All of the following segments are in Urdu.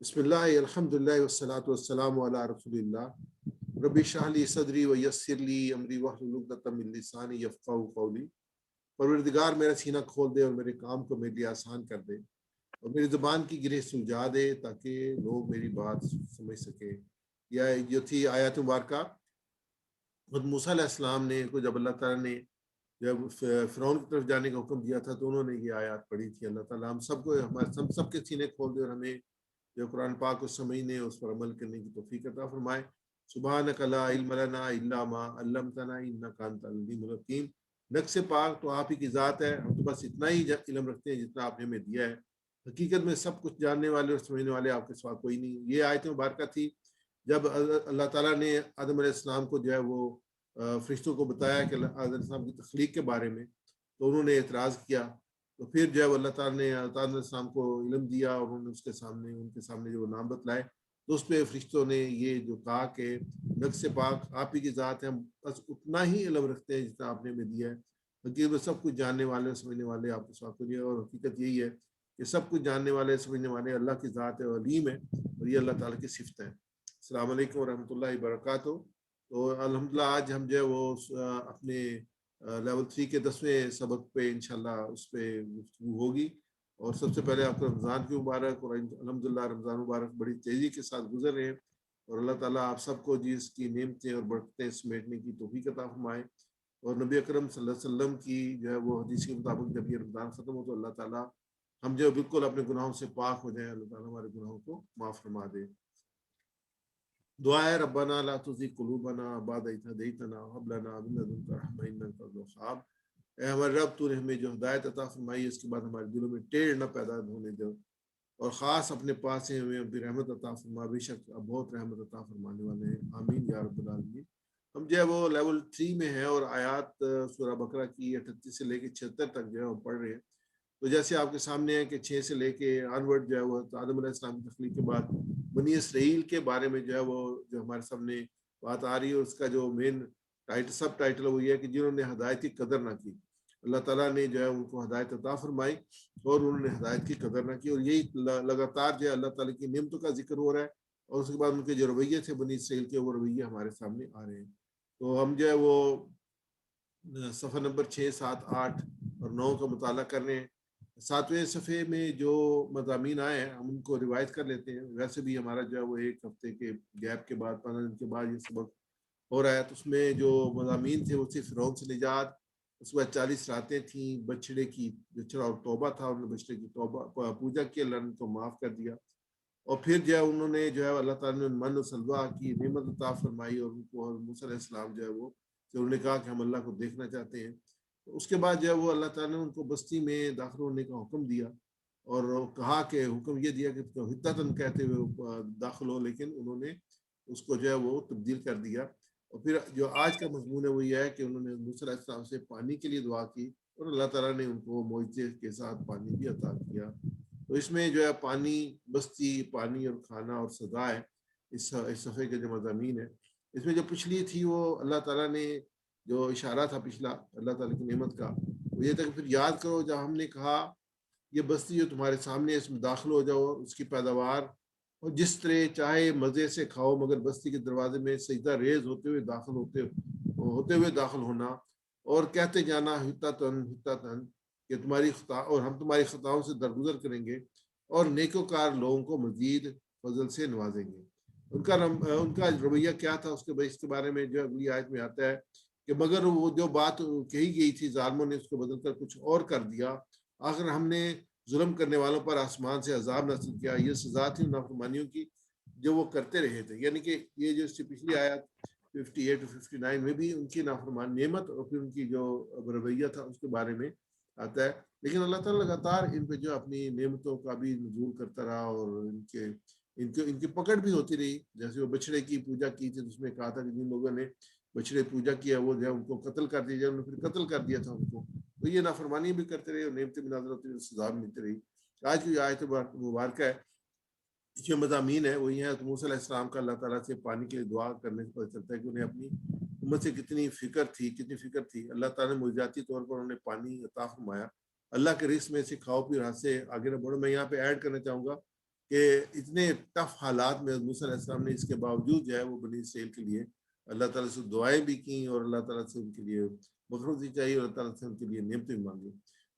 بسم اللہ الحمدللہ والصلاۃ والسلام علی رسول اللہ رب اشرح لی صدری ویسر لی امری واحلل عقدۃ من لسانی یفقہوا قولی۔ پروردگار میرا سینہ کھول دے اور میرے کام کو میرے لیے آسان کر دے اور میری زبان کی گرہ سلجھا دے تاکہ لوگ میری بات سمجھ سکیں۔ یہ جو تھی آیات مبارکہ حضرت موسیٰ علیہ السلام نے کو جب اللہ تعالیٰ نے جب فرعون کی طرف جانے کا حکم دیا تھا تو انہوں نے یہ آیات پڑھی تھی۔ اللہ تعالیٰ ہم سب کو ہم سب کے سینے کھول دے اور ہمیں جو قرآن پاک کو سمجھنے اس پر عمل کرنے کی توفیق عطا فرمائے۔ سبحانک لا علم لنا الا ما علمتنا انک انت العلیم الحکیم۔ نقص سے پاک تو آپ ہی کی ذات ہے، ہم تو بس اتنا ہی علم رکھتے ہیں جتنا آپ نے ہمیں دیا ہے۔ حقیقت میں سب کچھ جاننے والے اور سمجھنے والے آپ کے سوا کوئی نہیں۔ یہ آیت مبارکہ تھی جب اللہ تعالیٰ نے آدم علیہ السلام کو جو ہے وہ فرشتوں کو بتایا کہ آدم علیہ السلام کی تخلیق کے بارے میں، تو انہوں نے اعتراض کیا۔ تو پھر جو ہے اللہ تعالیٰ نے آدم علیہ السلام کو علم دیا اور انہوں نے ان کے سامنے جو نام بتلائے، تو اس پہ فرشتوں نے یہ جو کہا کہ نقص سے پاک آپ ہی کی ذات ہے، ہم بس اتنا ہی علم رکھتے ہیں جتنا آپ نے ہمیں دیا ہے۔ حقیقت میں سب کچھ جاننے والے اور سمجھنے والے آپ کے ساتھ ہوئی ہے، اور حقیقت یہی ہے کہ سب کچھ جاننے والے سمجھنے والے اللہ کی ذات ہے اور علیم ہے، اور یہ اللہ تعالیٰ کی صفت ہے۔ السلام علیکم ورحمۃ اللہ وبرکاتہ۔ تو الحمدللہ آج ہم جو ہے وہ اپنے لیول 3 کے 10ویں سبق پہ انشاءاللہ اس پہ گفتگو ہوگی۔ اور سب سے پہلے آپ کو رمضان کی مبارک، اور الحمدللہ رمضان مبارک بڑی تیزی کے ساتھ گزر رہے ہیں، اور اللہ تعالیٰ آپ سب کو جس کی نعمتیں اور برکتیں سمیٹنے کی توفیق عطا فرمائے۔ اور نبی اکرم صلی اللہ علیہ وسلم کی جو ہے وہ حدیث کے مطابق جب یہ رمضان ختم ہو تو اللہ تعالیٰ ہم جو بالکل اپنے گناہوں سے پاک ہو جائیں، اللہ تعالیٰ ہمارے گناہوں کو معاف فرما دے۔ دعا ہے ربنا لا تزغ قلوبنا بعد إذ هديتنا وهب لنا من لدنك رحمة إنك أنت الوهاب۔ اے ہمارے رب، تو نے ہمیں جو ہدایت عطا فرمائی اس کے بعد ہمارے دلوں میں ٹیڑھ نہ پیدا ہونے دو، اور خاص اپنے پاس سے ہمیں بھی رحمت عطا فرما، بے شک اب بہت رحمت عطا فرمانے والے ہیں، آمین یا رب العالمین۔ ہم جو ہے وہ لیول 3 میں ہیں، اور آیات سورہ بقرہ کی 38 سے لے کے 76 تک جو ہے وہ پڑھ رہے ہیں۔ تو جیسے آپ کے سامنے ہے کہ 6 سے لے کے آنورڈ جو ہے وہ آدم علیہ السلام کی تخلیق کے بعد بنی اسرائیل کے بارے میں جو ہے وہ جو ہمارے سامنے بات آ رہی ہے، اس کا جو مین سب ٹائٹل وہ یہ ہے کہ جنہوں نے ہدایت کی قدر نہ کی، اللہ تعالیٰ نے جو ہے ان کو ہدایت عطا فرمائی اور انہوں نے ہدایت کی قدر نہ کی۔ اور یہی لگاتار جو ہے اللہ تعالیٰ کی نعمتوں کا ذکر ہو رہا ہے، اور اس کے بعد ان کے جو رویے تھے بنی اسرائیل کے، وہ رویے ہمارے سامنے آ رہے ہیں۔ تو ہم جو ہے وہ صفحہ نمبر 6، 7، 8 اور 9 کا مطالعہ کر رہے ہیں۔ 7ویں صفحے میں جو مضامین آئے ہیں ہم ان کو روایت کر لیتے ہیں۔ ویسے بھی ہمارا جو ہے وہ ایک ہفتے کے گیپ کے بعد 15 دن کے بعد یہ سبق ہو رہا ہے، تو اس میں جو مضامین تھے وہ صرف فرعون سے نجات، اس کے بعد 40 راتیں تھیں، بچڑے کی بچڑا اور توبہ تھا، انہوں نے بچڑے کی توبہ پوجا کی، اللہ نے کو معاف کر دیا، اور پھر جو ہے انہوں نے جو ہے اللہ تعالیٰ نے من و سلوہ کی نعمت عطا فرمائی، اور ان کو اور موسیٰ علیہ السلام جو ہے وہ انہوں نے کہا کہ ہم اللہ کو دیکھنا چاہتے ہیں۔ اس کے بعد جو ہے وہ اللہ تعالیٰ نے ان کو بستی میں داخل ہونے کا حکم دیا، اور کہا کہ حکم یہ دیا کہ حتتاً کہتے ہوئے داخل ہو، لیکن انہوں نے اس کو جو ہے وہ تبدیل کر دیا۔ اور پھر جو آج کا مضمون ہے وہ یہ ہے کہ انہوں نے موسیٰ علیہ السلام سے پانی کے لیے دعا کی، اور اللہ تعالیٰ نے ان کو معجزے کے ساتھ پانی بھی عطا کیا۔ تو اس میں جو ہے پانی، بستی، پانی اور کھانا اور سزا ہے اس صفحے کے جو مضامین ہے۔ اس میں جو پچھلی تھی وہ اللہ تعالیٰ نے جو اشارہ تھا پچھلا اللہ تعالیٰ کی نعمت کا، وہ یہ تھا کہ پھر یاد کرو جب ہم نے کہا یہ بستی جو تمہارے سامنے اس میں داخل ہو جاؤ، اس کی پیداوار اور جس طرح چاہے مزے سے کھاؤ، مگر بستی کے دروازے میں سجدہ ریز ہوتے ہوئے داخل ہونا، اور کہتے جانا حتتاً حتتاً کہ تمہاری خطا اور ہم تمہاری خطاؤں سے درگزر کریں گے، اور نیکوکار لوگوں کو مزید فضل سے نوازیں گے۔ ان کا رویہ کیا تھا اس کے بارے میں جو اگلی آیت میں آتا ہے کہ مگر وہ جو بات کہی گئی تھی ظالموں نے اس کو بدل کر کچھ اور کر دیا، آخر ہم نے ظلم کرنے والوں پر آسمان سے عذاب نازل کیا، یہ سزا تھی نافرمانیوں کی جو وہ کرتے رہے تھے۔ یعنی کہ یہ جو اس سے پچھلی آیت 58 اور 59 میں بھی ان کی نافرمان نعمت اور پھر ان کی جو رویہ تھا اس کے بارے میں آتا ہے، لیکن اللہ تعالیٰ لگاتار ان پہ جو اپنی نعمتوں کا بھی نزول کرتا رہا، اور ان کی پکڑ بھی ہوتی رہی۔ جیسے وہ بچڑے کی پوجا کی تھی، اس میں کہا تھا کہ جن لوگوں نے بچڑے پوجا کیا وہ جو ہے ان کو قتل کر دیا جائے، انہوں نے پھر قتل کر دیا تھا ان کو۔ تو یہ نافرمانی بھی کرتے رہے اور نعمتیں بھی نازل ہوتی رہی، سزا بھی ملتی رہی۔ آج کی آیت مبارکہ ہے، جو مضامین ہے وہ یہ ہے موسیٰ علیہ السلام کا اللہ تعالیٰ سے پانی کے لیے دعا کرنے سے پتہ چلتا ہے کہ انہیں اپنی امت سے کتنی فکر تھی۔ اللہ تعالیٰ نے معجزاتی طور پر انہیں پانی عطا فرمایا۔ اللہ کے رزق میں سے کھاؤ، پھر ہاتھ سے آگے نہ بڑھو۔ میں یہاں پہ ایڈ کرنا چاہوں گا کہ اتنے ٹف حالات میں موسیٰ علیہ السلام نے اس کے باوجود جو ہے وہ بنی اسرائیل کے لیے اللہ تعالیٰ سے دعائیں بھی کیں اور اللہ تعالیٰ سے ان کے لیے مغفرت چاہیے اور اللہ تعالیٰ سے ان کے لیے نعمتیں مانگی.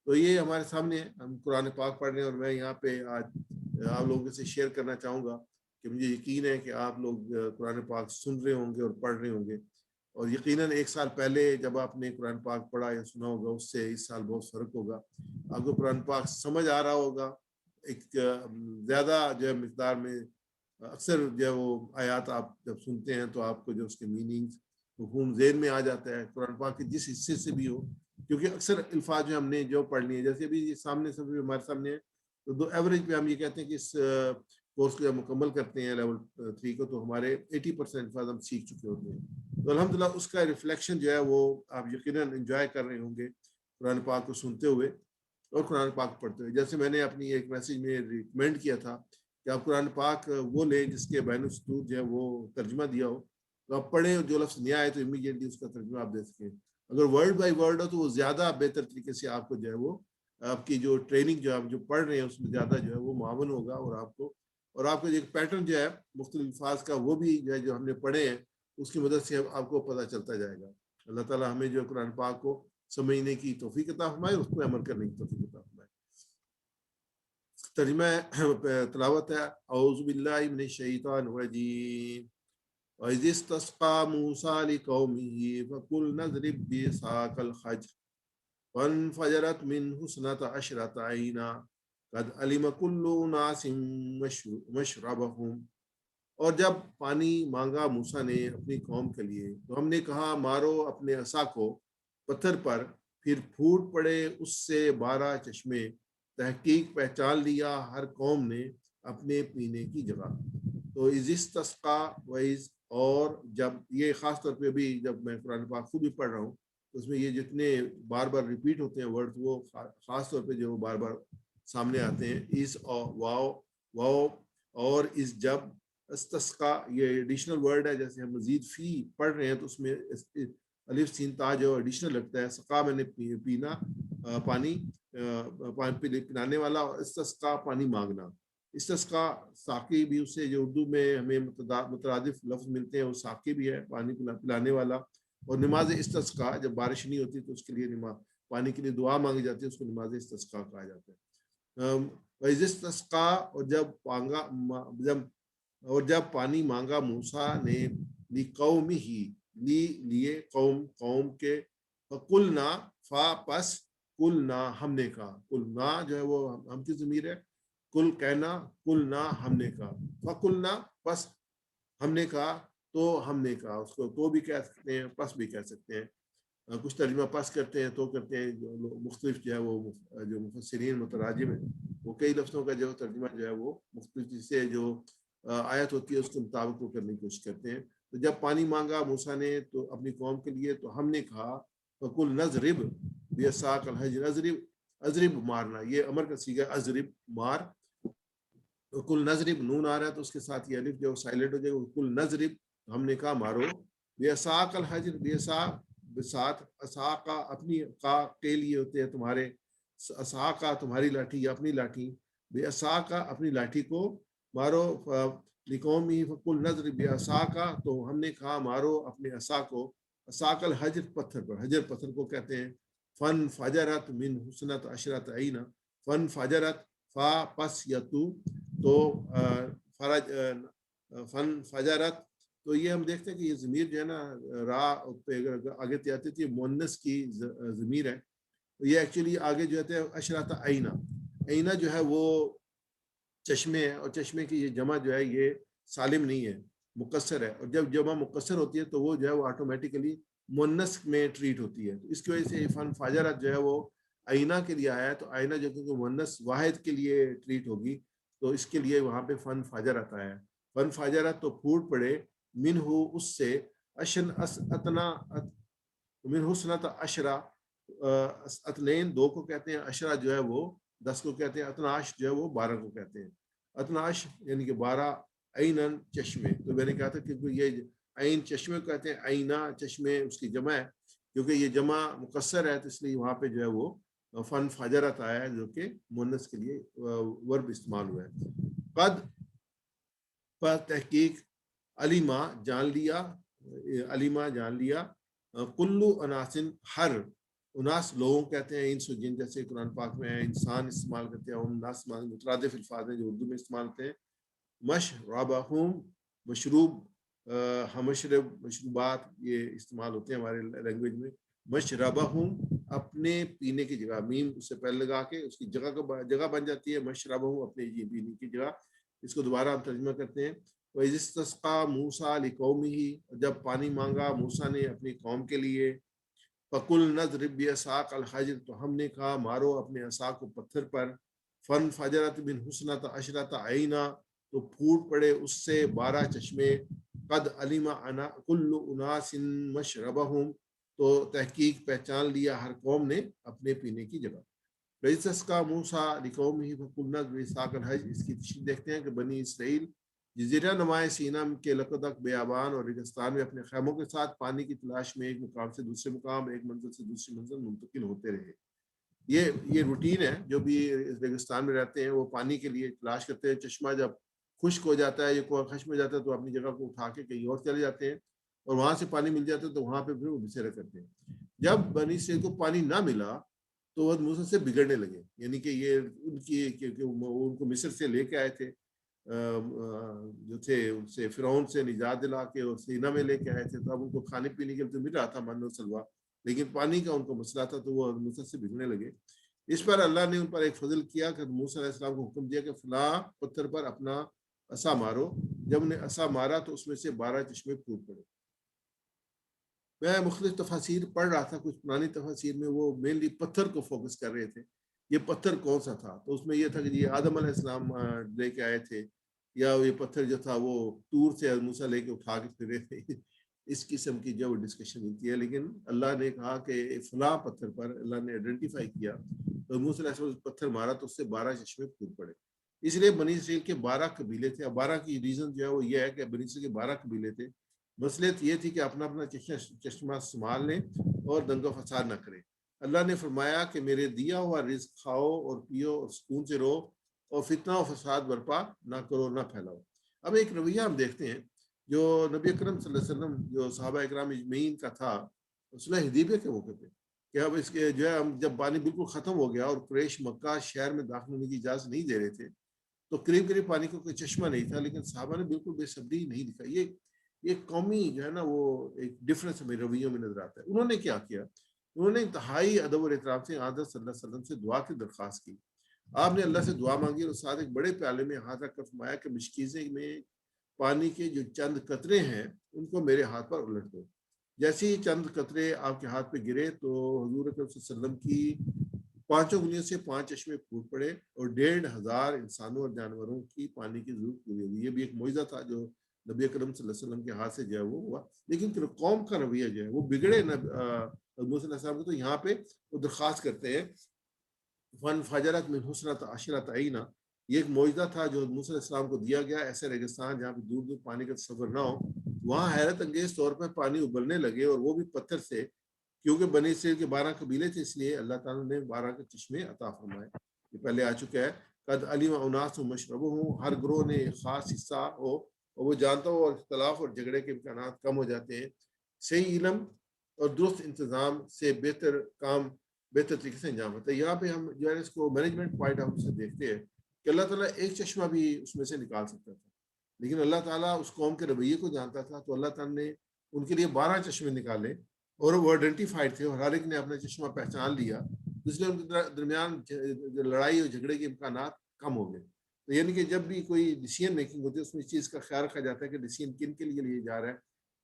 تو یہ ہمارے سامنے ہم قرآن پاک پڑھ رہے ہیں, اور میں یہاں پہ آج آپ لوگوں سے شیئر کرنا چاہوں گا کہ مجھے یقین ہے کہ آپ لوگ قرآن پاک سن رہے ہوں گے اور پڑھ رہے ہوں گے, اور یقیناً ایک سال پہلے جب آپ نے قرآن پاک پڑھا یا سنا ہوگا اس سے اس سال بہت فرق ہوگا. آپ کو قرآن پاک سمجھ آ رہا ہوگا, ایک زیادہ جو ہے مقدار میں. اکثر جو ہے وہ آیات آپ جب سنتے ہیں تو آپ کو جو اس کے میننگز مفہوم ذہن میں آ جاتا ہے قرآن پاک کے جس حصے سے بھی ہو, کیونکہ اکثر الفاظ جو ہم نے جو پڑھ لیے جیسے ابھی سامنے سب ہمارے سامنے ہے, تو دو ایوریج پہ ہم یہ کہتے ہیں کہ اس کورس کو جب مکمل کرتے ہیں لیول 3 کو تو ہمارے 80% الفاظ ہم سیکھ چکے ہوتے ہیں. تو الحمدللہ اس کا ریفلیکشن جو ہے وہ آپ یقیناً انجوائے کر رہے ہوں گے قرآن پاک کو سنتے ہوئے اور قرآن پاک پڑھتے ہوئے. جیسے میں نے اپنی ایک میسیج میں ریکمینڈ کیا تھا کہ آپ قرآن پاک وہ لیں جس کے بین السطور جو ہے وہ ترجمہ دیا ہو, تو آپ پڑھیں, جو لفظ نہیں آئے تو امیڈیٹلی اس کا ترجمہ آپ دے سکیں. اگر ورڈ بائی ورڈ ہو تو وہ زیادہ بہتر طریقے سے آپ کو جو ہے وہ آپ کی جو ٹریننگ جو آپ جو پڑھ رہے ہیں اس میں زیادہ جو ہے وہ معاون ہوگا, اور آپ کو ایک پیٹرن جو ہے مختلف الفاظ کا وہ بھی جو ہے جو ہم نے پڑھے ہیں اس کی مدد سے آپ کو پتہ چلتا جائے گا. اللہ تعالیٰ ہمیں جو قرآن پاک کو سمجھنے کی توفیق عطا فرمائے, اس پہ عمل کرنے کی توفیق عطا فرمائے. ترجمہ تلاوت ہے اعوذ باللہ من الشیطان الرجیم. وَإِذِ اسْتَسْقَىٰ مُوسَىٰ لِقَوْمِهِ فَقُلْنَا اضْرِب بِّعَصَاكَ الْحَجَرَ فَانفَجَرَتْ مِنْهُ اثْنَتَا عَشْرَةَ عَيْنًا قَدْ عَلِمَ كُلُّ أُنَاسٍ مَّشْرَبَهُمْ. اور جب پانی مانگا موسیٰ نے اپنی قوم کے لیے تو ہم نے کہا مارو اپنے عصا کو پتھر پر, پھر پھوٹ پڑے اس سے 12 چشمے, تحقیق پہچان لیا ہر قوم نے اپنے پینے کی جگہ. تو اِذِ اسْتَسْقَىٰ وَإِذ, اور جب, یہ خاص طور پہ بھی جب میں قرآن پاک خود بھی پڑھ رہا ہوں تو اس میں یہ جتنے بار بار ریپیٹ ہوتے ہیں ورڈ وہ خاص طور پہ جو بار بار سامنے آتے ہیں. اس واو اور اس جب. استسقا یہ ایڈیشنل ورڈ ہے, جیسے ہم مزید فی پڑھ رہے ہیں تو اس میں الف سین تا جو ایڈیشنل لگتا ہے. سقا میں نے پینا, پانی پلانے والا, اور استسقا پانی مانگنا. استسقا ساقی بھی اس سے جو اردو میں ہمیں مترادف لفظ ملتے ہیں وہ ساقی بھی ہے, پانی پلانے والا. اور نماز استسقا جب بارش نہیں ہوتی تو اس کے لیے پانی کے لیے دعا مانگی جاتی ہے, اس کو نماز استسقا کہا جاتا ہے. وَإِذِ اسْتَسْقَىٰ, اور جب پانی مانگا موسیٰ نے لِقَوْمِهِ لیے قوم کے, فَقُلْنَا فا پس, قُلْنَا ہم نے کہا, قُلْنَا جو ہے وہ ہم کی ضمیر ہے, کل کہنا, قُلْنَا ہم نے کہا, فَقُلْنَا پس ہم نے کہا, تو ہم نے کہا. اس کو تو بھی کہہ سکتے ہیں, پس بھی کہہ سکتے ہیں. کچھ ترجمہ پس کرتے ہیں, تو کرتے ہیں, جو مختلف جو ہے وہ جو مفسرین متراجم ہیں وہ کئی لفظوں کا جو ترجمہ جو ہے وہ مختلف چیز سے جو آیت ہوتی ہے اس کے مطابق وہ کرنے کی کوشش کرتے ہیں. تو جب پانی مانگا موسیٰ نے تو اپنی قوم کے لیے تو ہم نے کہا فَقُلْ نَضْرِبْ بِعَصَاكَ الْحَجَرَ, اضرب مارنا, یہ امر کا صیغہ اضرب مار. کل نضرب نون آ رہا ہے تو اس کے ساتھ یہ الف جو سائلنٹ ہو جائے گا, کل نضرب ہم نے کہا مارو. بعصاک الحجر, بعصا بساتھ, عصا کا اپنی کا کے لیے ہوتے ہیں تمہارے, عصا کا تمہاری لاٹھی یا اپنی لاٹھی, بعصا کا اپنی لاٹھی کو مارو. لقومی فقل نضرب بعصاک, تو ہم نے کہا مارو اپنے عصا کو. عصاک الحجر پتھر پر, حجر پتھر کو کہتے ہیں. فن فجرت من حسنت عشرت عینا, فن فجرت فا پس یا تو فرج فن فجرت, تو یہ ہم دیکھتے ہیں کہ یہ ضمیر جو ہے نا را پہ آگے آتی تھی مؤنث کی ضمیر ہے. یہ ایکچولی آگے جو ہے عشرت عینا, عینا جو ہے وہ چشمے ہے, اور چشمے کی یہ جمع جو ہے یہ سالم نہیں ہے, مقصر ہے. اور جب جمع مقصر ہوتی ہے تو وہ جو ہے وہ آٹومیٹیکلی مؤنث میں ٹریٹ ہوتی ہے. تو اس کی وجہ سے فن فاجرت جو ہے وہ آئینہ کے لیے آیا ہے, تو آئینہ جو کہ مؤنث واحد کے لیے ٹریٹ ہوگی تو اس کے لیے وہاں پہ فن فاجرت آیا ہے. فن فاجرت تو پھوٹ پڑے, من ہو اس سے, اشن اتنا من حسنت اشرا, اتنین 2 کو کہتے ہیں, اشرا جو ہے وہ 10 کو کہتے ہیں, اتناش جو ہے وہ 12 کو کہتے ہیں. اتناش یعنی کہ 12, عینن چشمے. تو میں نے کہا تھا کہ یہ عین چشمے کو کہتے ہیں, عینہ چشمے اس کی جمع ہے, کیونکہ یہ جمع مقصر ہے تو اس لیے وہاں پہ جو ہے وہ فن فاجرت آیا ہے جو کہ مؤنث کے لیے ورب استعمال ہوا ہے. قد پر تحقیق علیما جان لیا، علیما جان لیا، کلو اناسن ہر اناس لوگوں کہتے ہیں انس و جن، جیسے قرآن پاک میں ہے انسان استعمال کرتے ہیں، اناس مترادف الفاظ ہیں جو اردو میں استعمال ہوتے ہیں. مشربہم مشروب، ہمشرب مشروبات یہ استعمال ہوتے ہیں ہمارے لینگویج میں. مشربہم اپنے پینے کی جگہ، میم اس سے پہلے لگا کے اس کی جگہ بن جاتی ہے. مشربہم اپنے یہ پینے کی جگہ. اس کو دوبارہ ہم ترجمہ کرتے ہیں. وَإِذِ اسْتَسْقَىٰ مُوسَىٰ لِقَوْمِهِ، جب پانی مانگا موسیٰ نے اپنی قوم کے لیے. فَقُلْنَا اضْرِب بِّعَصَاكَ الْحَجَرَ، تو ہم نے کہا مارو اپنے عصا کو پتھر پر. فَانْفَجَرَتْ مِنْهُ اثْنَتَا عَشْرَةَ عَيْنًا، تو پھوٹ پڑے اس سے 12 چشمے. قد علم کل اناس مشربہم، تو تحقیق پہچان لیا ہر قوم نے اپنے پینے کی جگہ. کا موسیٰ لقومہ فقلنا اضرب بعصاک الحجر، اس کی تشریح دیکھتے ہیں کہ بنی اسرائیل جزیرہ نمائے سینا کے لقدق بیابان اور ریگستان میں اپنے خیموں کے ساتھ پانی کی تلاش میں ایک مقام سے دوسرے مقام، ایک منزل سے دوسری منزل منتقل ہوتے رہے. یہ روٹین ہے. جو بھی ریگستان میں رہتے ہیں وہ پانی کے لیے تلاش کرتے ہیں. چشمہ جب خشک ہو جاتا ہے یا کوئی خشک میں جاتا ہے تو اپنی جگہ کو اٹھا کے کہیں اور چلے جاتے ہیں، اور وہاں سے پانی مل جاتا ہے تو وہاں پہ پھر وہ بسیرا کرتے ہیں. جب بنی اسرائیل کو پانی نہ ملا تو وہ موسیٰ سے بگڑنے لگے. یعنی کہ یہ ان کی، کیونکہ ان کو مصر سے لے کے آئے تھے، جو تھے ان سے فرعون سے نجات دلا کے اور سینا میں لے کے آئے تھے، تو اب ان کو کھانے پینے کے لیے تو مل رہا تھا من و سلوا، لیکن پانی کا ان کو مسئلہ تھا تو وہ موسیٰ سے بگڑنے لگے. اس پر اللہ نے ان پر ایک فضل کیا کہ موسیٰ علیہ السلام کو حکم دیا کہ فلاں پتھر پر اپنا عصا مارو. جب انہیں عصا مارا تو اس میں سے 12 چشمے پھوٹ پڑے. میں مختلف تفاسیر پڑھ رہا تھا، کچھ پرانی تفاسیر میں وہ مینلی پتھر کو فوکس کر رہے تھے. یہ پتھر کون سا تھا؟ تو اس میں یہ تھا کہ یہ آدم علیہ السلام لے کے آئے تھے، یا یہ پتھر جو تھا وہ طور سے موسیٰ لے کے اٹھا کے پھرے تھے. اس قسم کی جو ڈسکشن ہوتی ہے. لیکن اللہ نے کہا کہ فلاں پتھر پر اللہ نے آئیڈینٹیفائی کیا تو موسیٰ علیہ السلام پتھر مارا تو اس سے 12 چشمے پھوٹ پڑے. اس لیے بنی اسرائیل کے 12 قبیلے تھے. 12 کی ریزن جو ہے وہ یہ ہے کہ بنی اسرائیل کے 12 قبیلے تھے. مصلحت یہ تھی کہ اپنا اپنا چشمہ سنبھال لیں اور دنگا فساد نہ کریں. اللہ نے فرمایا کہ میرے دیا ہوا رزق کھاؤ اور پیو اور سکون سے رہو، اور فتنہ و فساد برپا نہ کرو، نہ پھیلاؤ. اب ایک رویہ ہم دیکھتے ہیں جو نبی اکرم صلی اللہ علیہ وسلم، جو صحابہ اکرام اجمعین کا تھا صلح حدیبیہ کے موقع پہ، کہ اب اس کے جو ہے ہم جب پانی بالکل ختم ہو گیا اور قریش مکہ شہر میں داخل ہونے کی اجازت نہیں دے رہے تھے، تو قریب قریب پانی کو کوئی چشمہ نہیں تھا، لیکن صحابہ نے بالکل بے صبری نہیں دکھائی. یہ قومی جو ہے نا وہ ایک ڈفرینس ہمیں رویوں میں نظر آتا ہے. انہوں نے کیا کیا؟ انہوں نے انتہائی ادب اور احترام سے حضرت صلی اللہ علیہ وسلم سے دعا کی درخواست کی. آپ نے اللہ سے دعا مانگی اور ساتھ ایک بڑے پیالے میں ہاتھ رکھ کر فرمایا کہ مشکیزے میں پانی کے جو چند قطرے ہیں ان کو میرے ہاتھ پر الٹ دو. جیسے ہی چند قطرے آپ کے ہاتھ پہ گرے تو حضور اکرم صلی اللہ علیہ وسلم کی 5 انگلیوں سے 5 چشمے پھوٹ پڑے اور 1,500 انسانوں اور جانوروں کی پانی کی ضرورت پوری ہوئی. یہ بھی ایک معجزہ تھا جو نبی اکرم صلی اللہ علیہ وسلم کے ہاتھ سے جو ہے وہ ہوا. لیکن قوم کا رویہ جو ہے وہ بگڑے موسیٰ علیہ السلام کو. تو یہاں پہ وہ درخواست کرتے ہیں فن فجرت من حسنت عشرت عینا، یہ ایک معجزہ تھا جو موسیٰ علیہ السلام کو دیا گیا. ایسے ریگستان جہاں پہ دور دور پانی کا تصور نہ ہو، وہاں حیرت انگیز طور پر پانی ابلنے لگے، اور وہ بھی پتھر سے، کیونکہ بنی اسرائیل کے 12 قبیلے تھے، اس لیے اللہ تعالیٰ نے 12 کے چشمے عطا فرمائے. یہ پہلے آ چکا ہے. قد علم اناس مشربہم، ہر گروہ نے خاص حصہ ہو اور وہ جانتا ہو، اور اختلاف اور جھگڑے کے امکانات کم ہو جاتے ہیں. صحیح علم اور درست انتظام سے بہتر کام بہتر طریقے سے انجام ہوتا ہے. یہاں پہ ہم جو ہے اس کو مینجمنٹ پوائنٹ آف سے دیکھتے ہیں کہ اللہ تعالیٰ ایک چشمہ بھی اس میں سے نکال سکتا تھا، لیکن اللہ تعالیٰ اس قوم کے رویے کو جانتا تھا، تو اللہ تعالیٰ نے ان کے لیے 12 چشمے نکالے اور وہ آئیڈینٹیفائڈ تھے اور ہر ایک نے اپنا چشمہ پہچان لیا، اس لیے ان کے درمیان لڑائی اور جھگڑے کے امکانات کم ہو گئے. تو یعنی کہ جب بھی کوئی ڈیسیژن میکنگ ہوتی ہے اس میں اس چیز کا خیال رکھا جاتا ہے کہ ڈیسیژن کن کے لیے لیے جا رہا ہے،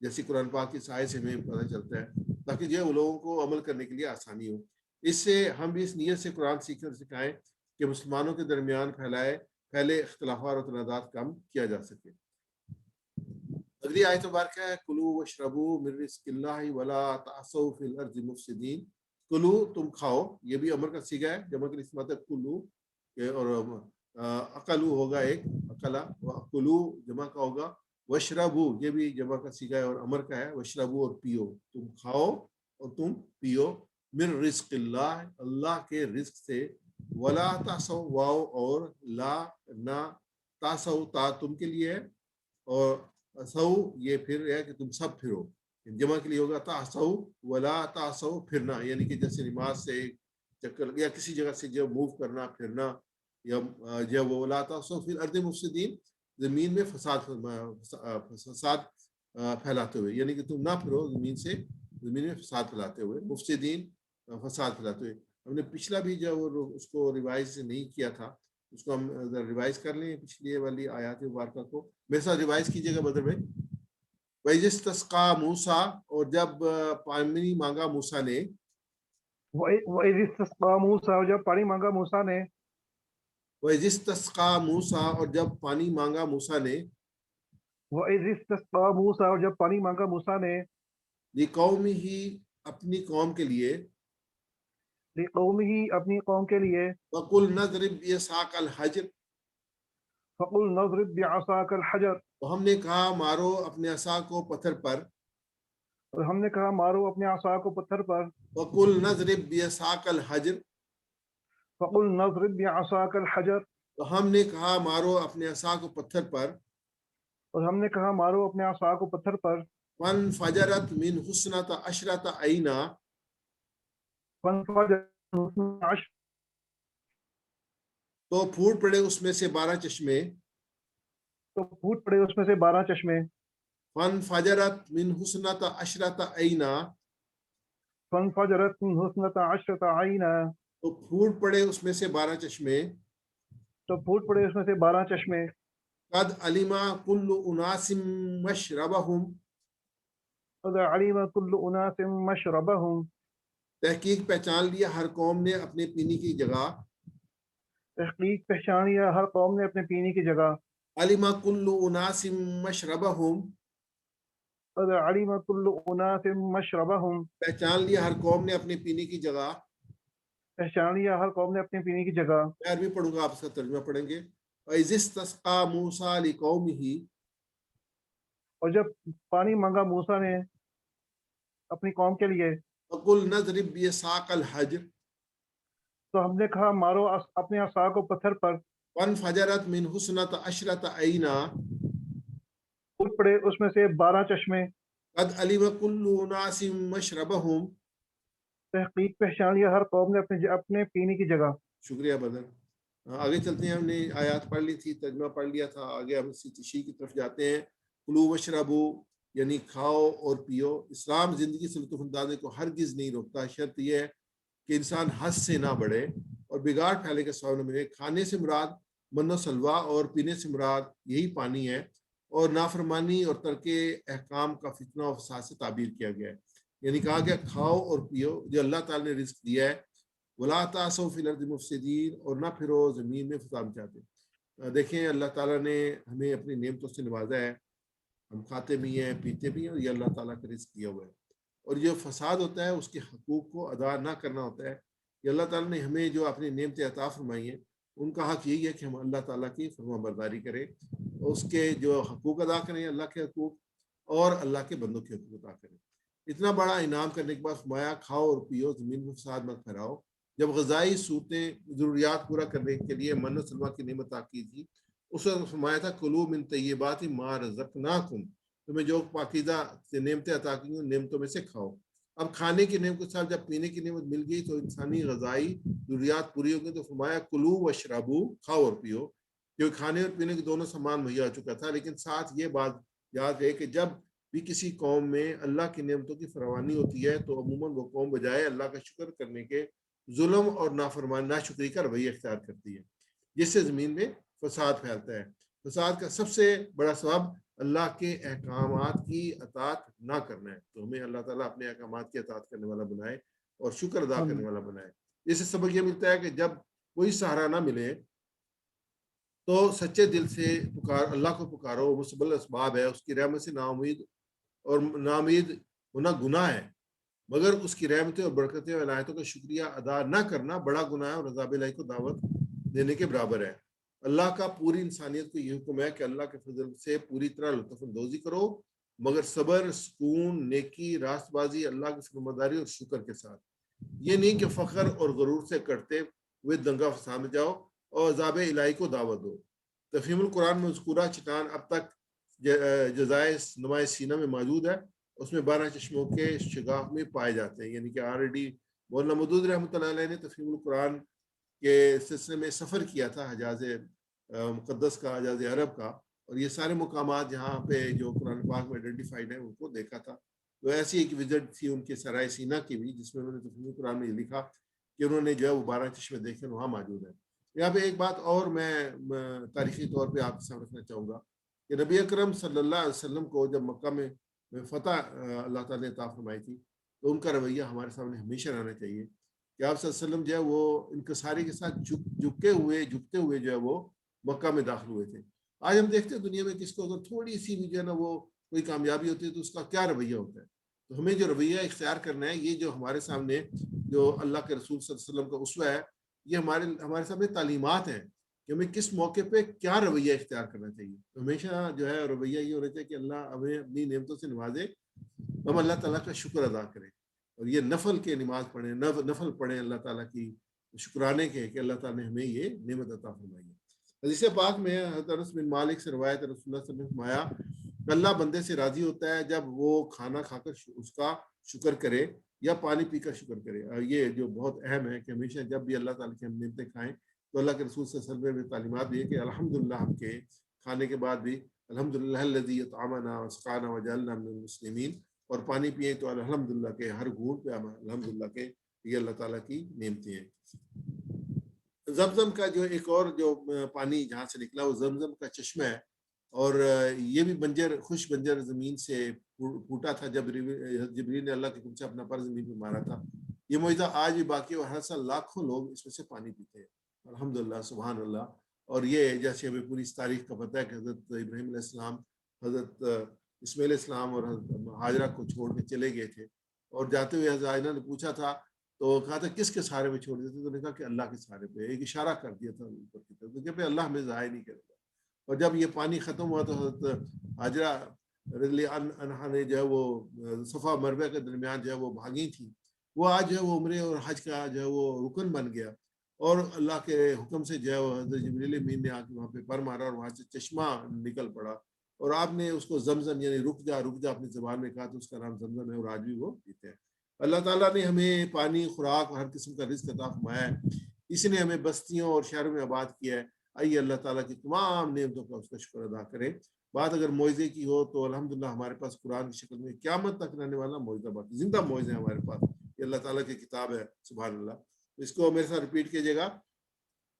جیسے قرآن پاک کی سائے سے ہمیں پتہ چلتا ہے، تاکہ جو ہے وہ لوگوں کو عمل کرنے کے لیے آسانی ہو. اس سے ہم بھی اس نیت سے قرآن سیکھیں اور سکھائیں کہ مسلمانوں کے درمیان پھیلے اختلافات اور تنازعات کم کیا جا سکے. اگلی آیت مبارکہ ہے کلو واشربوا من رزق اللہ ولا تعصوا فی الارض مفسدین. کلو تم کھاؤ، یہ بھی امر کا صیغہ ہے، جمع کا اسم ہے کلو، اور اکلو ہوگا ایک، اکلا، کلو جمع کا ہوگا، واشربوا یہ بھی جمع کا صیغہ ہے اور امر کا ہے، واشربوا اور پیو، تم کھاؤ اور تم پیو، من رزق اللہ اللہ کے رزق سے، ولا تعصوا واو اور لا نہ تاسو تا تم کے لیے ہے اور اسو یہ پھر ہے کہ تم سب پھرو. جمع کے لیے ہوگا تاسو ولا تاسو پھرنا, یعنی کہ جیسے نماز سے چکر یا کسی جگہ سے جو موو کرنا پھرنا, یا جب ولا تاسو فی الارض مفسدین, زمین میں فساد پھیلاتے ہوئے, یعنی کہ تم نہ پھرو زمین میں فساد پھیلاتے ہوئے, مفسدین فساد پھیلاتے ہوئے. ہم نے پچھلا بھی جو اس کو ریوائز نہیں کیا تھا اس کو ہم ریوائز کر لیں پچھلی والی آیات مبارکہ کو. میرے ساتھ ریوائز کیجیے گا بدر بھائی. وَإِذِ اسْتَسْقَىٰ موسیٰ, اور جب پانی مانگا موسیٰ نے, وَإِذِ اسْتَسْقَىٰ موسیٰ, اور جب پانی مانگا موسیٰ نے, وَإِذِ اسْتَسْقَىٰ موسیٰ, اور جب پانی مانگا موسیٰ نے, وَإِذِ اسْتَسْقَىٰ موسیٰ, اور جب پانی مانگا موسیٰ نے, لِقَوْمِهِ, اپنی قوم کے لیے, لِقَوْمِهِ, اپنی قوم کے لیے, وَقُلْ نَضْرِبْ بِعَصَاكَ الْحَجْرَ, فَقُلْ نَضْرِبْ بِعَصَاكَ الْحَجَرَ, تو ہم نے کہا مارو اپنے عصا کو پتھر پر, اور ہم نے کہا مارو اپنے عصا کو پتھر پر, وَقُلْ نَضْرِبْ بِعَصَاكَ الْحَجْرَ, فَقُلْ نَضْرِبْ بِعَصَاكَ الْحَجَرَ, تو ہم نے کہا مارو اپنے عصا کو پتھر پر, اور ہم نے کہا مارو اپنے عصا کو پتھر پر, فَانْفَجَرَتْ مِنْ حُسْنَةَ عَشْرَةَ عَيْنًا, فَانْفَجَرَتْ مِنْهُ عَشْرَةُ, تو پھوٹ پڑے اس میں سے 12 چشمے, تو پھوٹ پڑے اس میں سے 12 چشمے, فَانْفَجَرَتْ مِنْ حُسْنَةَ عَشْرَةَ عَيْنًا, فَانْفَجَرَتْ مِنْهُ اثْنَتَا عَشْرَةَ عَيْنًا, تو پھوٹ پڑے اس میں سے 12 چشمے, تو پھوٹ پڑے اس میں سے 12 چشمے, قَدْ عَلِمَ كُلُّ أُنَاسٍ مَشْرَبَهُمْ, قَدْ عَلِمَ كُلُّ أُنَاسٍ مَشْرَبَهُمْ, تحقیق پہچان لیا ہر قوم نے اپنے پینے کی جگہ, تحقیق پہچان لیا ہر قوم نے اپنے پینے کی جگہ, عَلِمَ كُلُّ أُنَاسٍ مَشْرَبَهُمْ, قَدْ عَلِمَ كُلُّ أُنَاسٍ مَشْرَبَهُمْ, پہچان لیا ہر قوم نے اپنے پینے کی جگہ. پہچان لیا ہر قوم نے اپنے پینے کی جگہ. میں عربی پڑھوں گا, آپ اس کا ترجمہ پڑھیں گے. وَإِذِ اسْتَسْقَىٰ مُوسَىٰ لِقَوْمِهِ, اور جب پانی مانگا موسیٰ نے اپنی قوم کے لیے, فَقُلْ نَضْرِبْ بِعَصَاكَ الْحَجْرَ, تو ہم نے کہا مارو اپنے عصا کو پتھر پر, فَانْفَجَرَتْ مِنْهُ اثْنَتَا عَشْرَةَ عَيْنًا, پھوٹ پڑے اس میں سے 12 چشمے, قَدْ عَلِمَ كُلُّ أُنَاسٍ مَشْرَبَهُمْ, تحقیق پہچان لیا ہر قوم نے اپنے پینے کی جگہ. شکریہ بدر. آگے چلتے ہیں, ہم نے آیات پڑھ لی تھی, ترجمہ پڑھ لیا تھا, آگے ہم اسی تشریح کی طرف جاتے ہیں. کلو وشربو یعنی کھاؤ اور پیو. اسلام زندگی سے لطف اندازی کو ہرگز نہیں روکتا, شرط یہ ہے کہ انسان حد سے نہ بڑھے اور بگاڑ پھیلے کے سبب نہ ملے. کھانے سے مراد من و سلوا اور پینے سے مراد یہی پانی ہے, اور نافرمانی اور ترک احکام کا فتنہ و فساد سے تعبیر کیا گیا ہے. یعنی کہا گیا کھاؤ اور پیو جو اللہ تعالیٰ نے رزق دیا ہے. وَلَا تَعْثَوْا فِي الْأَرْضِ مُفْسِدِينَ, اور نہ پھرو زمین میں فساد مچاتے. دیکھیں اللہ تعالیٰ نے ہمیں اپنی نعمتوں سے نوازا ہے, ہم کھاتے بھی ہیں پیتے بھی ہیں, اور یہ اللہ تعالیٰ کا رزق دیا ہوا ہے. اور جو فساد ہوتا ہے اس کے حقوق کو ادا نہ کرنا ہوتا ہے. یہ اللہ تعالیٰ نے ہمیں جو اپنی نعمتیں عطا فرمائی ہیں ان کا حق یہی ہے کہ ہم اللہ تعالیٰ کی فرما برداری کریں, اس کے جو حقوق ادا کریں اللہ کے حقوق, اور اللہ کے بندوں کے حقوق ادا کریں. اتنا بڑا انعام کرنے کے بعد فرمایا کھاؤ اور پیو, زمین میں فساد مت پھیلاؤ. جب غذائی صورتیں ضروریات پورا کرنے کے لیے من و سلوا کی نعمت عطا کی تھی, اس وقت فرمایا تھا کلوا من طیبات ما رزقناکم, تمہیں جو پاکیزہ نعمتیں عطا کی ہیں نعمتوں میں سے کھاؤ. اب کھانے کی نعمت کے ساتھ جب پینے کی نعمت مل گئی تو انسانی غذائی ضروریات پوری ہو گئی, تو فرمایا کلو واشربو, کھاؤ اور پیو. کیونکہ کھانے اور پینے کے دونوں سامان مہیا ہو چکا تھا. لیکن ساتھ یہ بات یاد رہے کہ جب بھی کسی قوم میں اللہ کی نعمتوں کی فراوانی ہوتی ہے تو عموماً وہ قوم بجائے اللہ کا شکر کرنے کے ظلم اور نافرمان ناشکری کا رویہ اختیار کرتی ہے, جس سے زمین میں فساد پھیلتا ہے. فساد کا سب سے بڑا سبب اللہ کے احکامات کی اطاعت نہ کرنا ہے. تو ہمیں اللہ تعالیٰ اپنے احکامات کی اطاعت کرنے والا بنائے اور شکر ادا کرنے والا بنائے. اس سے سبق یہ ملتا ہے کہ جب کوئی سہارا نہ ملے تو سچے دل سے اللہ کو پکارو. مسبب الاسباب ہے, اس کی رحمت سے نا امید ہونا گناہ ہے, مگر اس کی رحمتیں اور برکتیں اور عنایتوں کا شکریہ ادا نہ کرنا بڑا گناہ ہے اور عذاب الہی کو دعوت دینے کے برابر ہے. اللہ کا پوری انسانیت کو یہ حکم ہے کہ اللہ کے فضل سے پوری طرح لطف اندوزی کرو, مگر صبر, سکون, نیکی, راست بازی, اللہ کی فرمانبرداری اور شکر کے ساتھ. یہ نہیں کہ فخر اور غرور سے کرتے ہوئے دنگا فساد میں جاؤ اور عذاب الہی کو دعوت دو. تفہیم القرآن میں مذکورہ چٹان اب تک جزائے نمائے سینا میں موجود ہے، اس میں 12 چشموں کے شگاف میں پائے جاتے ہیں، یعنی کہ آلریڈی مولانا مودود رحمۃ اللہ علیہ نے تفہیم القرآن کے سلسلے میں سفر کیا تھا حجاز مقدس کا، حجاز عرب کا، اور یہ سارے مقامات جہاں پہ جو قرآن پاک میں آئیڈینٹیفائڈ ہیں ان کو دیکھا تھا۔ تو ایسی ایک وزٹ تھی ان کے سرائے سینا کی بھی، جس میں انہوں نے تفہیم القرآن میں یہ لکھا کہ انہوں نے جو ہے وہ 12 چشمے دیکھے وہاں موجود ہیں۔ یہاں پہ ایک بات اور میں تاریخی طور پہ آپ کے سامنے رکھنا چاہوں گا کہ نبی اکرم صلی اللہ علیہ وسلم کو جب مکہ میں فتح اللہ تعالیٰ نے عطا فرمائی تھی تو ان کا رویہ ہمارے سامنے ہمیشہ رہنا چاہیے کہ آپ صلی اللہ علیہ وسلم جو ہے وہ انکساری کے ساتھ جھکتے ہوئے جو ہے وہ مکہ میں داخل ہوئے تھے۔ آج ہم دیکھتے ہیں دنیا میں کس کو اگر تھوڑی سی بھی جو ہے نا وہ کوئی کامیابی ہوتی ہے تو اس کا کیا رویہ ہوتا ہے۔ تو ہمیں جو رویہ اختیار کرنا ہے، یہ جو ہمارے سامنے جو اللہ کے رسول صلی اللہ علیہ وسلم کا اسوہ ہے، یہ ہمارے سامنے تعلیمات ہیں کہ ہمیں کس موقع پہ کیا رویہ اختیار کرنا چاہیے۔ تو ہمیشہ جو ہے رویہ یہ ہونا چاہیے کہ اللہ ہمیں اپنی نعمتوں سے نوازے، ہم اللہ تعالیٰ کا شکر ادا کریں، اور یہ نفل کے نماز پڑھیں، نفل پڑھیں اللہ تعالیٰ کی شکرانے کے کہ اللہ تعالیٰ نے ہمیں یہ نعمت عطا فرمائی ہے۔ حدیث پاک میں حضرت انس بن مالک سے روایت رسول اللہ صلی اللہ علیہ وسلم نے فرمایا کہ اللہ بندے سے راضی ہوتا ہے جب وہ کھانا کھا کر اس کا شکر کرے یا پانی پی کر شکر کرے۔ اور یہ جو بہت اہم ہے کہ ہمیشہ جب بھی اللہ تعالیٰ کی ہم نعمتیں کھائیں تو اللہ کے رسول صلی اللہ علیہ وسلم نے تعلیمات دی ہے کہ الحمدللہ ہم کے کھانے کے بعد بھی الحمدللہ الذی اطعمنا وسقانا وجعلنا من المسلمین، اور پانی پئیں تو الحمدللہ کے ہر گھونٹ پہ الحمدللہ کے یہ اللہ تعالیٰ کی نعمتیں ہیں۔ زمزم کا جو ایک اور جو پانی جہاں سے نکلا وہ زمزم کا چشمہ ہے، اور یہ بھی خوش بنجر زمین سے پھوٹا تھا جب جبریل نے اللہ کے حکم سے اپنا پر زمین پہ مارا تھا۔ یہ معجزہ آج بھی باقی ہے اور ہر سال لاکھوں لوگ اس میں سے پانی پیتے ہیں، الحمدللہ سبحان اللہ۔ اور یہ جیسے ہمیں پوری اس تاریخ کا پتہ ہے کہ حضرت ابراہیم علیہ السلام حضرت اسماعیل علیہ السلام اور حضرت ہاجرہ کو چھوڑ کے چلے گئے تھے، اور جاتے ہوئے حضرت ہاجرہ نے پوچھا تھا تو کہا تھا کس کے سہارے میں چھوڑ دیتے، تو انہوں نے کہا کہ اللہ کے سہارے پہ، ایک اشارہ کر دیا تھا اوپر کی طرف، تو کہ اللہ ہمیں ضائع نہیں کرے گا۔ اور جب یہ پانی ختم ہوا تو حضرت ہاجرہ رضی اللہ عنہا نے جو ہے وہ صفا مروہ کے درمیان جو ہے وہ بھاگی تھی، وہ آج جو ہے وہ عمرے اور حج کا جو ہے وہ رکن بن گیا، اور اللہ کے حکم سے جو ہے وہ حضرت جبریل امین نے آ کے وہاں پہ پر مارا اور وہاں سے چشمہ نکل پڑا، اور آپ نے اس کو زمزم یعنی رک جا اپنی زبان میں کہا تو اس کا نام زمزم ہے، اور آج بھی وہ پیتے ہیں۔ اللہ تعالیٰ نے ہمیں پانی، خوراک اور ہر قسم کا رزق عطا فرمایا ہے، اس نے ہمیں بستیوں اور شہروں میں آباد کیا ہے۔ آئیے اللہ تعالیٰ کی تمام نعمتوں کا اس کا شکر ادا کریں۔ بات اگر معجزے کی ہو تو الحمدللہ ہمارے پاس قرآن کی شکل میں قیامت تک رہنے والا معجزہ باقی زندہ معجزے ہیں ہمارے پاس، یہ اللہ تعالیٰ کی کتاب ہے، سبحان اللہ۔ اس کو میرے ساتھ ریپیٹ کیجیے گا،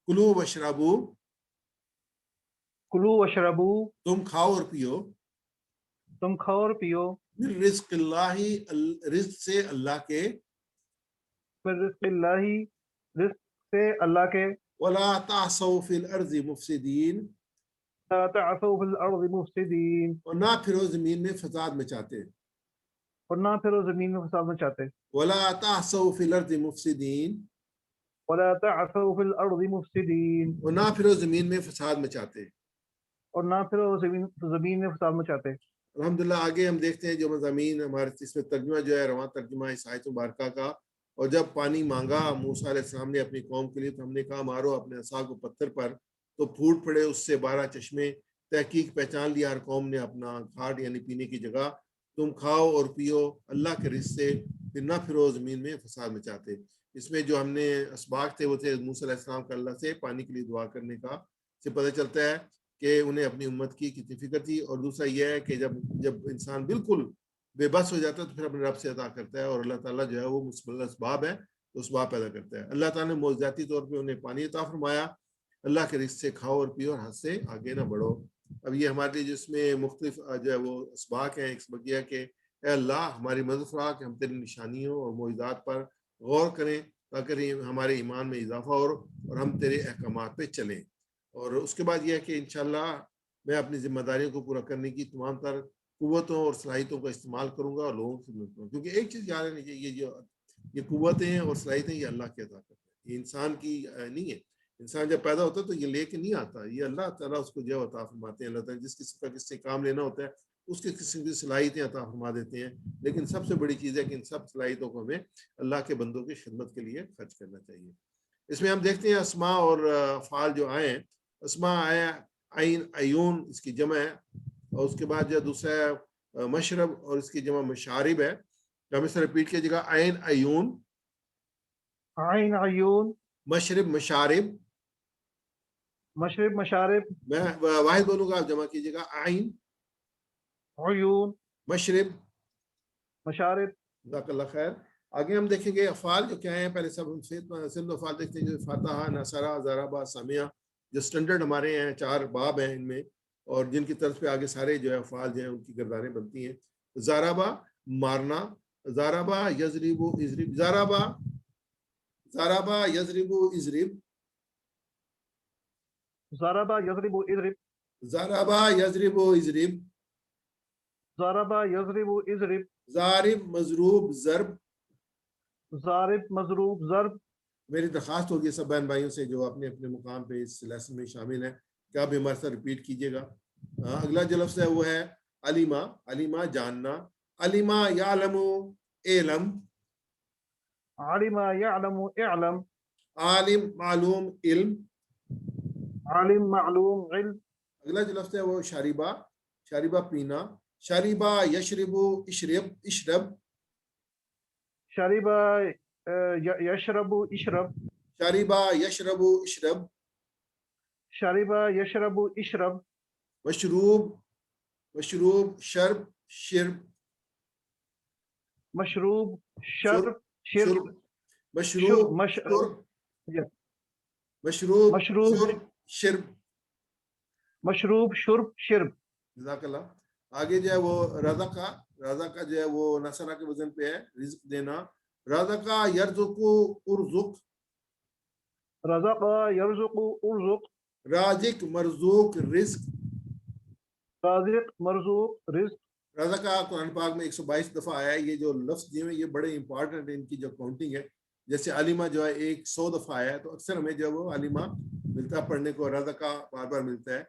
کلو وشربو، کلو وشربو، تم کھاؤ اور پیو، تم کھاؤ اور پیو، من رزق اللہ، رزق سے اللہ کے، من رزق اللہ، رزق سے اللہ کے، ولا تعصوا فی الارض مفسدین، لا تعثوا فی الارض مفسدین، اور نہ پھرو زمین میں فساد مچاتے، اور نہ پھر وہ زمین میں فساد مچاتے، ولا تعصوا فی الارض مفسدین، ولا تعثوا فی الارض مفسدین، اور نہ پھرو زمین میں فساد مچاتے۔ اور نہ پھر وہ زمین میں فساد مچاتے۔ الحمدللہ آگے ہم دیکھتے ہیں جو مضامین ہمارے اس میں ترجمہ جو ہے رواں ترجمہ اس آیت مبارکہ کا، اور جب پانی مانگا موسیٰ علیہ السلام نے اپنی قوم کے لیے تو ہم نے کہا مارو اپنے عصا کو پتھر پر، تو پھوٹ پڑے اس سے 12 چشمے، تحقیق پہچان لیا ہر قوم نے اپنا گھاٹ یعنی پینے کی جگہ، تم کھاؤ اور پیو اللہ کے رزق سے، پھر نہ پھرو زمین میں فساد مچاتے۔ اس میں جو ہم نے اسباق تھے وہ تھے موسیٰ علیہ السلام کا اللہ سے پانی کے لیے دعا کرنے کا، سے پتہ چلتا ہے کہ انہیں اپنی امت کی کتنی فکر تھی، اور دوسرا یہ ہے کہ جب انسان بالکل بے بس ہو جاتا ہے تو پھر اپنے رب سے عطا کرتا ہے، اور اللہ تعالیٰ جو ہے وہ مسبل اسباب ہے تو اسباب پیدا کرتا ہے۔ اللہ تعالیٰ نے معجزاتی طور پہ انہیں پانی عطا فرمایا، اللہ کے رزق سے کھاؤ اور پیو اور حد سے آگے نہ بڑھو۔ اب یہ ہمارے لیے جس میں مختلف جو ہے وہ اسباق ہیں، ایک سبق یہ ہے کہ اے اللہ ہماری مدد فرما کہ ہم تیری نشانیوں اور معجزات پر غور کریں تاکہ ہمارے ایمان میں اضافہ ہو اور ہم تیرے احکامات پہ چلیں۔ اور اس کے بعد یہ ہے کہ انشاءاللہ میں اپنی ذمہ داریوں کو پورا کرنے کی تمام تر قوتوں اور صلاحیتوں کا استعمال کروں گا اور لوگوں سے ملتا ہوں، کیونکہ ایک چیز یاد رکھیں، یہ قوتیں اور صلاحیتیں یہ اللہ کے عطا کرتے ہیں، یہ انسان کی نہیں ہے۔ انسان جب پیدا ہوتا ہے تو یہ لے کے نہیں آتا، یہ اللہ تعالیٰ اس کو جو عطا فرماتے ہیں۔ اللہ تعالیٰ جس قسم کا کس سے کام لینا ہوتا ہے اس کے قسم کی صلاحیتیں عطا فرما دیتے ہیں، لیکن سب سے بڑی چیز ہے کہ ان سب صلاحیتوں کو ہمیں اللہ کے بندوں کی خدمت کے لیے خرچ کرنا چاہیے۔ اس میں ہم دیکھتے ہیں اسماء اور افعال جو آئے ہیں، اسماء عین عیون اس کی جمع ہے، اور اس کے بعد جو دوسرا ہے مشرب اور اس کی جمع مشارب ہے. تو ہم اس سے ریپیٹ کیجیے گا، عین عیون، عین عیون، مشرب مشارب. مشرب مشارب، میں واحد بولوں گا، آپ جمع کیجیے گا، عین عیون مشرب. مشارب. جزاک اللہ خیر. آگے ہم دیکھیں گے افعال جو کیا ہیں. پہلے سب ہم صرف افعال دیکھتے ہیں، جو فاتحہ، نصرہ، ضربہ، سمیہ، جو سٹینڈرڈ ہمارے ہیں 4 باب ہیں ان میں، اور جن کی طرف پہ آگے سارے جو ہے افعال جو ہیں ان کی کرداریں بنتی ہیں. ضربہ مارنا، ضربہ یضرب اضرب، ضربہ یضرب اضرب، ضربہ یضرب اضرب، ضربہ یضرب اضرب، ضربہ یضرب اضرب، ضارب مضروب ضرب. ضارب مضروب ضرب. میری درخواست ہوگی سب بہن بھائیوں سے جو اپنے اپنے مقام پہ اس لیسن میں شامل ہیں کہ آپ ہمارے ساتھ ریپیٹ کیجیے گا. اگلا جو لفظ ہے وہ ہے علیمہ. علیمہ جاننا، علیمہ یعلم علم، علم یعلم اعلم، عالم معلوم علم. عالم معلوم علم. اگلا جو لفظ ہے وہ شاربہ. شاربہ پینا، شاربہ یشرب اشرب اشرب، شرب یشرب اشرب، شاربہ یشرب اشرب. شرب یشرب اشرب. مشروب، مشروب شرب شرب، مشروب شرب شرب شرب، شرب. مشروب شرب، مشروب مشروب شرب شرب. مشروب شرب شرب. جزاک اللہ. آگے جو ہے وہ رزقہ. رزقہ جو ہے وہ نصرہ کے وزن پہ ہے، رزق دینا. رزقہ یرزق ارزق، رزق یرزق ارزق، رازق مرزوق رزق. رازق مرزوق رزق. رزقہ قرآن پاک میں 122 دفعہ آیا ہے. یہ جو لفظ جو ہے یہ بڑے امپورٹنٹ ہیں، ان کی جو کاؤنٹنگ ہے. جیسے علیمہ جو ہے 100 دفعہ آیا ہے، تو اکثر ہمیں جو ہے وہ علیمہ ملتا ہے پڑھنے کو، رزقہ بار بار ملتا ہے.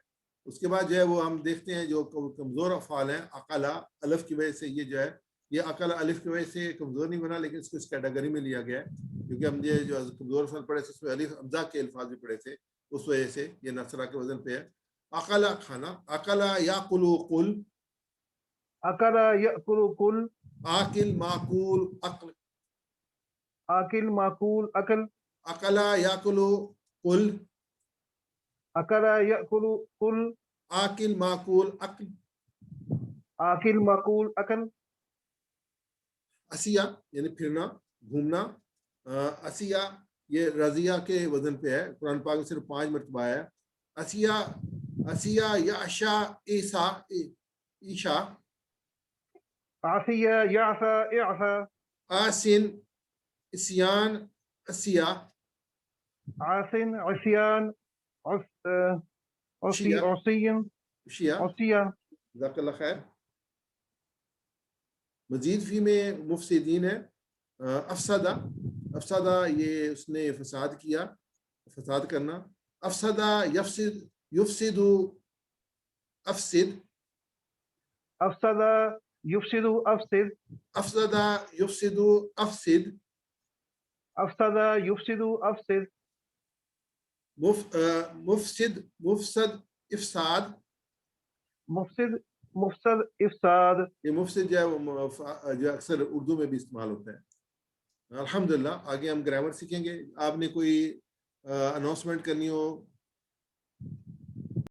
اس کے بعد جو ہے وہ ہم دیکھتے ہیں جو کمزور افعال ہیں، عقلہ الف کی وجہ سے، یہ جو ہے یہ عقلہ الف کی وجہ سے کمزور نہیں بنا، لیکن اس کو اس کیٹیگری میں لیا گیا ہے کیونکہ ہم یہ جو کمزور افعال پڑھے تھے اس میں الف حمزہ کے الفاظ بھی پڑھے تھے، اس وجہ سے یہ نصرہ کے وزن پہ ہے. عقلہ کھانا، عقلہ یاقل قل، اکل یاکل کل، آکل معقول عقل، آکل معقول اکل، عقلہ یاقل قل، اکل یاکل کل، آکل معقول عقل. آکل معقول اکل. اسیہ یعنی پھرنا، گھومنا. اسیہ یہ رضیہ کے وزن پہ ہے، قرآن پاک میں صرف 5 مرتبہ ہے. اسیہ، اسیہ یعشا عیسا عیشا، عصیہ یعصا اعصا، آسن اسیان اسیہ، عاصن عصیان، عصی عصین اشیا. عصیہ. جزاک اللہ خیر. مزید فی میں مفسدین ہے. افسدہ، افسدہ یہ اس نے فساد کیا، فساد کرنا. افسدہ یفسد یفسد افسد، افسد یفسد افسد، افسدہ یفسد افسد. افسد یفسد افسد. مفسد مفسد افساد. مفسد مفسد افساد. یہ مفسد جو ہے وہ جو اکثر اردو میں بھی استعمال ہوتا ہے. الحمدللہ. آگے ہم گرامر سیکھیں گے. آپ نے کوئی اناؤنسمنٹ کرنی ہو